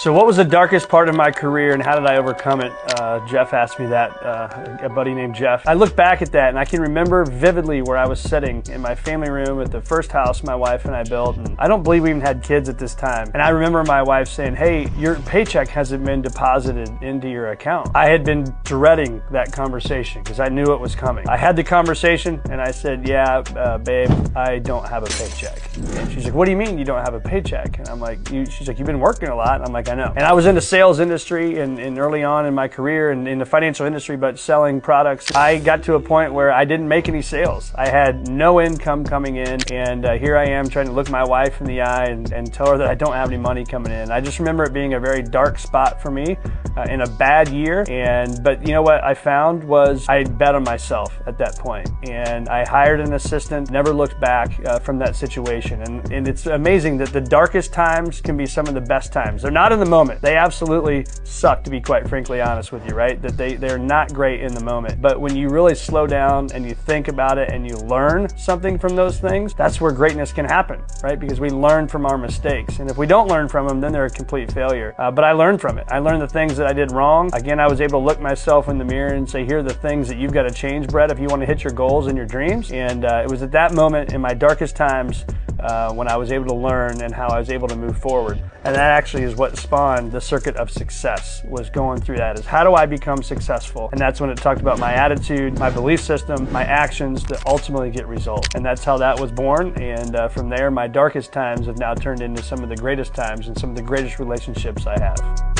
So what was the darkest part of my career and how did I overcome it? Jeff asked me that, a buddy named Jeff. I look back at that and I can remember vividly where I was sitting in my family room at the first house my wife and I built, and I don't believe we even had kids at this time. And I remember my wife saying, "Hey, your paycheck hasn't been deposited into your account." I had been dreading that conversation because I knew it was coming. I had the conversation and I said, "Yeah, babe, I don't have a paycheck." And she's like, "What do you mean you don't have a paycheck?" And I'm like, she's like, "You've been working a lot." And I'm like, "I know." And I was in the sales industry and early on in my career and in the financial industry, but selling products. I got to a point where I didn't make any sales. I had no income coming in, and here I am trying to look my wife in the eye and tell her that I don't have any money coming in. I just remember it being a very dark spot for me in a bad year. But you know what I found was I bet on myself at that point, and I hired an assistant, never looked back from that situation. And it's amazing that the darkest times can be some of the best times. They're not in the moment. They absolutely suck, to be quite frankly honest with you, right? That they're not great in the moment. But when you really slow down and you think about it and you learn something from those things, that's where greatness can happen, right? Because we learn from our mistakes. And if we don't learn from them, then they're a complete failure. But I learned from it. I learned the things that I did wrong. Again, I was able to look myself in the mirror and say, here are the things that you've got to change, Brett, if you want to hit your goals and your dreams. And it was at that moment in my darkest times when I was able to learn and how I was able to move forward. And that actually is what spawned the circuit of success, was going through that, is how do I become successful? And that's when it talked about my attitude, my belief system, my actions that ultimately get results. And that's how that was born. And from there, my darkest times have now turned into some of the greatest times and some of the greatest relationships I have.